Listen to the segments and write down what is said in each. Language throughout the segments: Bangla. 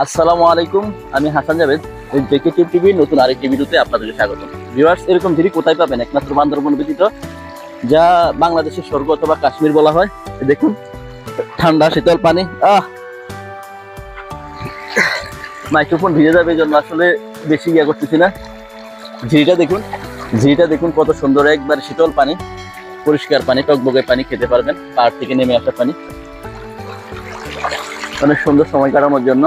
আসসালামু আলাইকুম, আমি হাসান জাভেদ। জেকে টিভির নতুন আরেকটি ভিডিওতে আপনাদেরকে স্বাগত। ভিউয়ার্স, এরকম ঝিরি কোথায় পাবেন? একমাত্র বান্দরবন ব্যতীত, যা বাংলাদেশের স্বর্গ অথবা কাশ্মীর বলা হয়। দেখুন, ঠান্ডা শীতল পানি। মাইক্রোফোন ভিজে যাবে, এই জন্য আসলে বেশি ইয়ে করতেছি না। ঝিরিটা দেখুন কত সুন্দর, একবার শীতল পানি, পরিষ্কার পানি, টকবগে পানি, খেতে পারবেন। পাহাড় থেকে নেমে আসা পানি, অনেক সুন্দর সময় কাটানোর জন্য।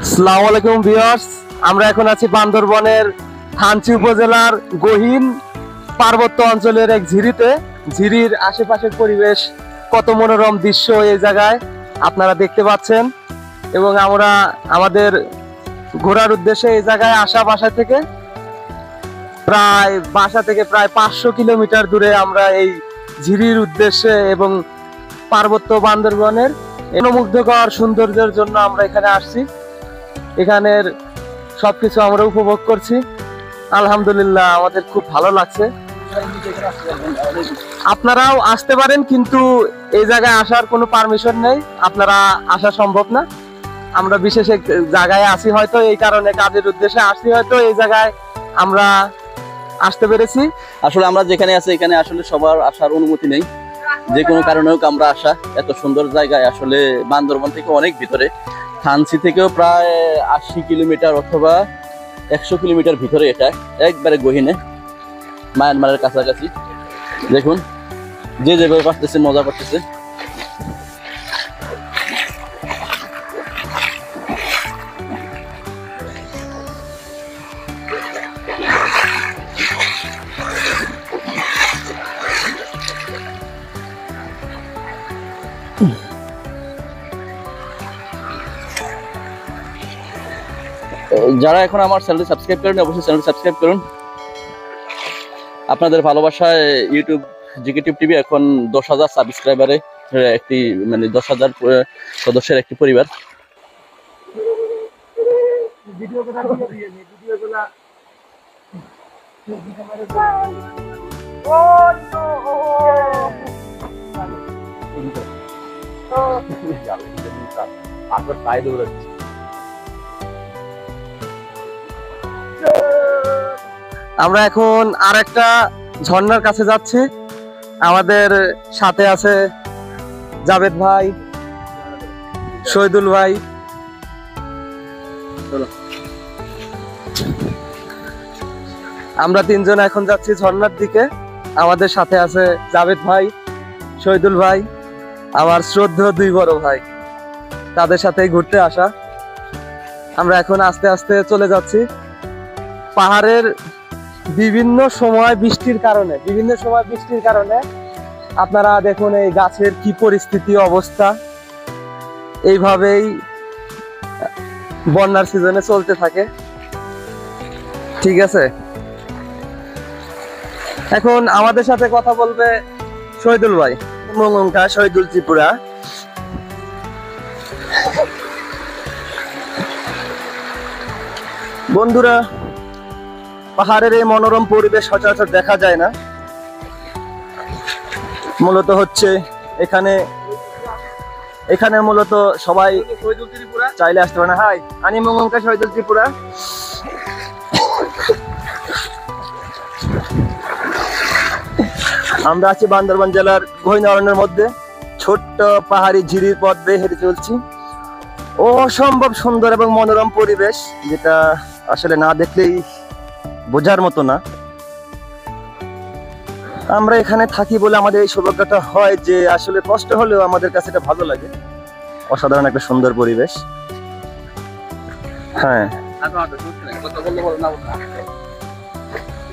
আসসালামু আলাইকুম ভিউয়ার্স, আমরা এখন আছি বান্দরবনের থানচি উপজেলার গহীন পার্বত্য অঞ্চলের এক ঝিরিতে। ঝিরির আশেপাশের পরিবেশ কত মনোরম দৃশ্য এই জায়গায় আপনারা দেখতে পাচ্ছেন। এবং আমরা আমাদের ঘোরার উদ্দেশ্যে এই জায়গায় আসা বাসা থেকে প্রায় 500 কিলোমিটার দূরে আমরা এই ঝিরির উদ্দেশ্যে এবং পার্বত্য বান্দরবনের মনোমুগ্ধকর সৌন্দর্যের জন্য আমরা এখানে আসছি। এখানের সবকিছু আমরা উপভোগ করছি, আলহামদুলিল্লাহ আমাদের খুব ভালো লাগছে। আপনারাও আসতে পারেন, কিন্তু এই জায়গায় আসার কোনো পারমিশন নেই, আপনারা আসা সম্ভব না। আমরা বিশেষ এক জায়গায় আসি, হয়তো এই কারণে কাজের উদ্দেশ্যে আসছি, হয়তো এই জায়গায় আমরা আসতে পেরেছি। আসলে আমরা যেখানে আছি এখানে আসলে সবার আসার অনুমতি নেই, যে কোনো কারণে হোক আমরা আসা। এত সুন্দর জায়গায় আসলে বান্দরবন থেকে অনেক ভিতরে, থানচি থেকেও প্রায় 80 কিলোমিটার অথবা 100 কিলোমিটার ভিতরে, এটা একবারে গহীনে, মায়ানমারের কাছাকাছি। দেখুন, যে যেভাবে পারতেছে মজা করতেছে। যারা এখন আমার চ্যানেলটি সাবস্ক্রাইব করেন, অবশ্যই চ্যানেলটি সাবস্ক্রাইব করুন। আপনাদের ভালোবাসায় ইউটিউব জিকেটিভ টিভি এখন 10,000 সাবস্ক্রাইবারে একটি, মানে 10,000 সদস্যের একটি পরিবার। আমরা এখন আর একটা ঝর্ণার কাছে যাচ্ছি। আমাদের সাথে আছে জাভেদ ভাই, শহীদুল ভাই। আমরা তিনজন এখন যাচ্ছি ঝর্ণার দিকে। আমাদের সাথে আছে জাভেদ ভাই, শহীদুল ভাই, আমার শ্রদ্ধেয় দুই বড় ভাই, তাদের সাথে ঘুরতে আসা। আমরা এখন আস্তে আস্তে চলে যাচ্ছি। পাহাড়ের বিভিন্ন সময় বৃষ্টির কারণে আপনারা দেখুন এই গাছের কি পরিস্থিতি, অবস্থা। এইভাবেই বন্যার সিজনে চলতে থাকে। ঠিক আছে, এখন আমাদের সাথে কথা বলবে শহীদুল ভাই, মঙ্গঙ্কা শহীদুল ত্রিপুরা। বন্ধুরা, পাহাড়ের এই মনোরম পরিবেশ সচরাচর দেখা যায় না। মূলত হচ্ছে এখানে মূলত সবাই চাইলে আসতে পারে না। হাই, আমি মঙ্গঙ্কা শহীদুল ত্রিপুরা। আমরা আছি বান্দরবান জেলার গহীন অরণ্যের মধ্যে, ছোট্ট পাহাড়ি ঝিরির পথ বেয়ে হেঁটে চলছি। অসম্ভব সুন্দর এবং মনোরম পরিবেশ, যেটা আসলে না দেখলেই বোঝার মতো না। আমরা এখানে থাকি বলে আমাদের এই সৌভাগ্যটা হয় যে আসলে কষ্ট হলেও আমাদের কাছে এটা ভালো লাগে। অসাধারণ একটা সুন্দর পরিবেশ। হ্যাঁ,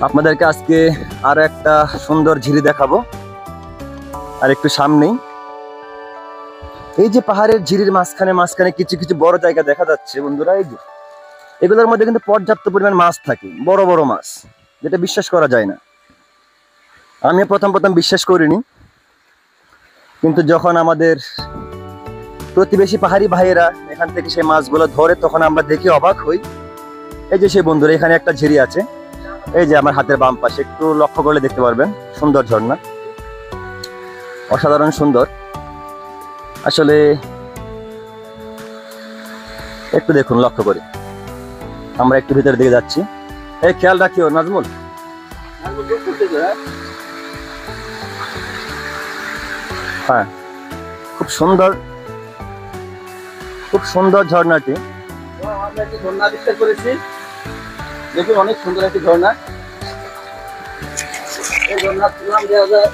আপনাদেরকে আজকে আর একটা সুন্দর ঝিরি দেখাবো। আর একটু সামনেই এই যে পাহাড়ের ঝিরির মাঝখানে কিছু কিছু বড় জায়গা দেখা যাচ্ছে বন্ধুরা। এই যে এগুলোর মধ্যে কিন্তু পর্যাপ্ত পরিমাণ মাছ থাকে, বড় বড় মাছ, যেটা বিশ্বাস করা যায় না। আমি প্রথম বিশ্বাস করিনি, কিন্তু যখন আমাদের প্রতিবেশী পাহাড়ি ভাইয়েরা এখান থেকে সেই মাছগুলো ধরে, তখন আমরা দেখে অবাক হই। এই যে সেই বন্ধুরা, এখানে একটা ঝিরি আছে, এই যে আমার হাতের বাম পাশে, একটু লক্ষ্য করলে দেখতে পারবেন, সুন্দর ঝর্ণা, অসাধারণ সুন্দর। আসলে একটু দেখুন, লক্ষ্য করে আমরা একটু ভিতরের দিকে যাচ্ছি। এই খেয়াল রাখিও নাজমুল। হ্যাঁ, খুব সুন্দর, খুব সুন্দর ঝর্ণাটি। আমরা একটি ঝর্ণা আবিষ্কার করেছি, দেখুন অনেক সুন্দর একটি ঝর্ণা। এই ঝর্ণার নাম দেওয়া যায়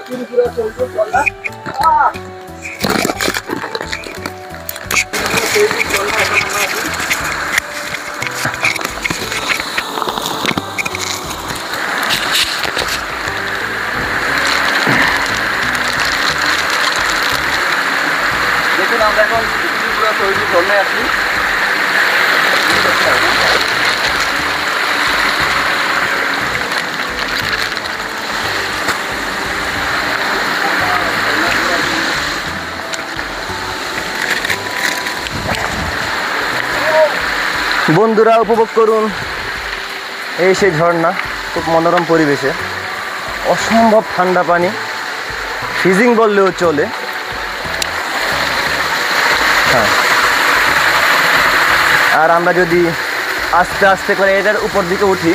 ত্রিপুরা সৈকত ঝর্ণা। দেখুন আমরা এখন ত্রিপুরা সৈকত ঝর্ণায় আছি। বন্ধুরা উপভোগ করুন এই সেই ঝর্ণা, খুব মনোরম পরিবেশে, অসম্ভব ঠান্ডা পানি, ফ্রিজিং বললেও চলে। হ্যাঁ, আর আমরা যদি আস্তে আস্তে করে এটার উপর দিকে উঠি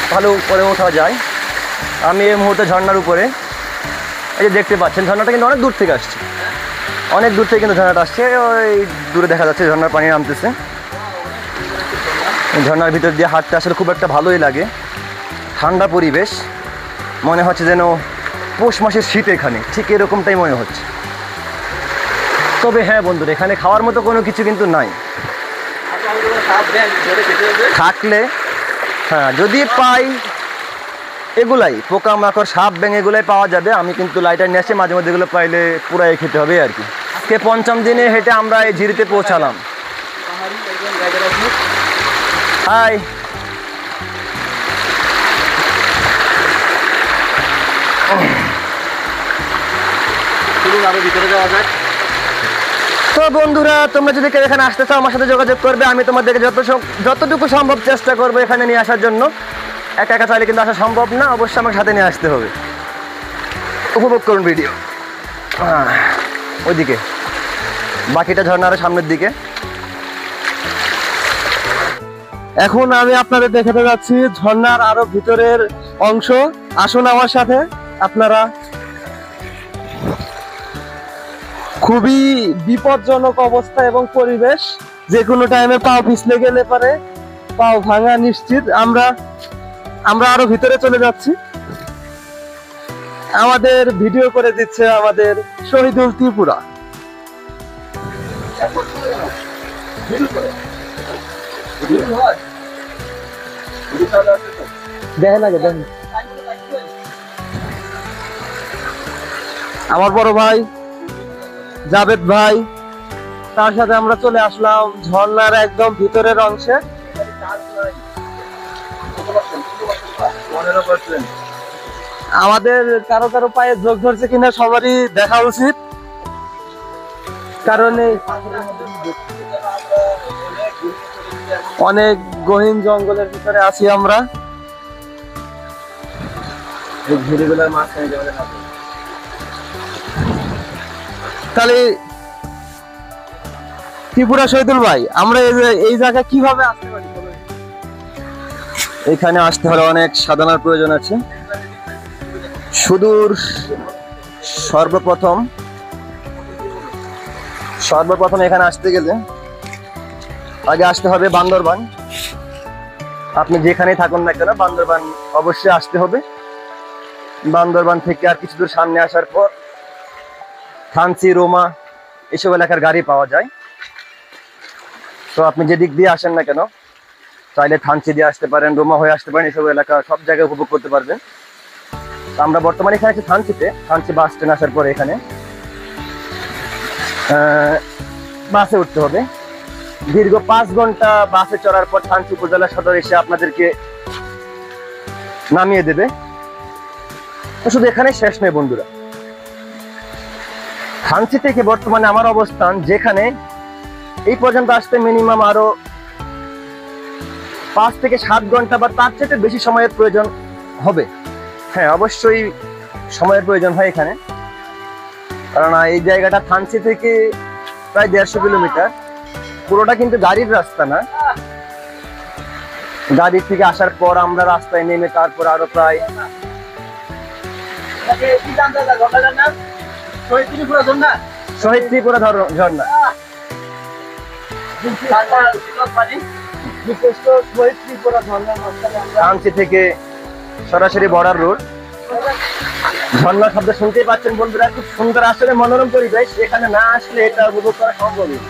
তাহলে উপরে ওঠা যায়। আমি এই মুহূর্তে ঝর্ণার উপরে, এই যে দেখতে পাচ্ছেন ঝর্ণাটা কিন্তু অনেক দূর থেকে আসছে, অনেক দূর থেকে কিন্তু ঝর্ণাটা আসছে। ওই দূরে দেখা যাচ্ছে ঝর্ণার পানি নামতেছে। ঝর্ণার ভিতর দিয়ে হাঁটতে আসলে খুব একটা ভালোই লাগে, ঠান্ডা পরিবেশ, মনে হচ্ছে যেন পৌষ মাসের শীত এখানে, ঠিক এরকমটাই মনে হচ্ছে। তবে হ্যাঁ বন্ধুরা, এখানে খাওয়ার মতো কোনো কিছু কিন্তু নাই। থাকলে হ্যাঁ, যদি পাই এগুলাই, পোকামাকড়, সাপ, ব্যাঙ এগুলাই পাওয়া যাবে। আমি কিন্তু লাইটার নিয়ে আসি, মাঝে মধ্যে এগুলো পাইলে পুরাই খেতে হবে আর কি। আজকে ৫ম দিনে হেঁটে আমরা এই ঝিরিতে পৌঁছালাম। হাই, আরো ভিতরে যাওয়া যায়। তো বন্ধুরা, তোমরা যদি কেউ এখানে আসতে চাও আমার সাথে যোগাযোগ করবে। আমি তোমাদেরকে যতটুকু সম্ভব চেষ্টা করবো এখানে নিয়ে আসার জন্য। একা একা চাইলে কিন্তু আসা সম্ভব না, অবশ্যই আমাকে সাথে নিয়ে আসতে হবে। উপভোগ করুন ভিডিও। ওইদিকে বাকিটা ঝর্ণার সামনের দিকে। এখন আমি আপনাদের দেখাতে যাচ্ছি ঝর্ণার আরো ভিতরের অংশ। আসুন আমার সাথে আপনারা। খুবই বিপজ্জনক অবস্থা এবং পরিবেশ, যে কোনো টাইমে পাও পিছলে গেলে পারে পাও ভাঙা নিশ্চিত। আমরা আরো ভিতরে চলে যাচ্ছি। আমাদের ভিডিও করে দিচ্ছে আমাদের শহীদুল ত্রিপুরা। দেখেন আগে, দেখেন আমার বড় ভাই জাবেদ ভাই, তার সাথে আমরা চলে আসলাম ঝর্ণার একদম ভিতরের অংশে। আমাদের কারো কারো পায়ে যোগ ধরছে কিনা সবারই দেখা উচিত, কারণ অনেক গহীন জঙ্গলের ভিতরে আছি আমরা। তাহলে ত্রিপুরা শহীদুল ভাই, আমরা এই জায়গায় কিভাবে আসতে পারি? এখানে আসতে হলে অনেক সাধনার প্রয়োজন আছে। সুদূর সর্বপ্রথম এখানে আসতে গেলে আগে আসতে হবে বান্দরবান। আপনি যেখানেই থাকুন না কেন, বান্দরবান অবশ্যই আসতে হবে। বান্দরবান থেকে আর কিছু দূর সামনে আসার পর থানচি, রোমা এসব এলাকার গাড়ি পাওয়া যায়। তো আপনি যে দিক দিয়ে আসেন না কেন, চাইলে থানচি দিয়ে আসতে পারেন, রোমা হয়ে আসতে পারেন, এসব এলাকা সব জায়গায় উপভোগ করতে পারবেন। আমরা বর্তমানে এখানে আছি থানচিতে। থানচি বাস স্ট্যান্ড আসার পরে এখানে বাসে উঠতে হবে। দীর্ঘ 5 ঘন্টা বাসে চড়ার পর থানচি উপজেলা সদর এসে আপনাদেরকে নামিয়ে দেবে। তো শুধু এখানে শেষ নয় বন্ধুরা, থানচি থেকে বর্তমানে আমার অবস্থান যেখানে, এই পর্যন্ত আসতে মিনিমাম আরো 5 থেকে 7 ঘন্টা বা তার চেয়ে বেশি সময়ের প্রয়োজন হবে। হ্যাঁ, অবশ্যই সময়ের প্রয়োজন হয় এখানে, কারণ এই জায়গাটা থানচি থেকে প্রায় 150 কিলোমিটার। পুরোটা কিন্তু গাড়ির রাস্তা না, গাড়ি থেকে আসার পর আমরা রাস্তায় নেমে তারপর আরো প্রায় শহীদ ত্রিপুরা ঝর্ণা। থানচি থেকে সরাসরি বর্ডার রোড। ঝর্ণা শব্দ শুনতেই পাচ্ছেন বন্ধুরা, খুব সুন্দর আসলে মনোরম পরিবেশ, এখানে না আসলে এটা উপভোগ করা সম্ভব নয়।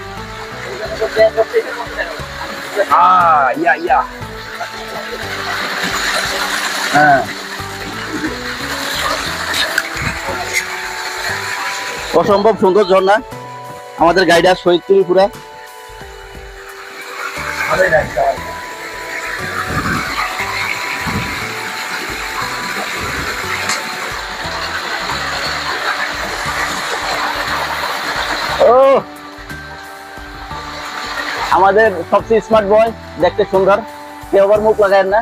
হ্যাঁ, অসম্ভব সুন্দর ঝর্ণা। আমাদের গাইডার শহীদ ত্রিপুরা। ও আমাদের সবচেয়ে স্মার্ট বয়, দেখতে সুন্দর, কেউ আবার মুখ লাগায় না।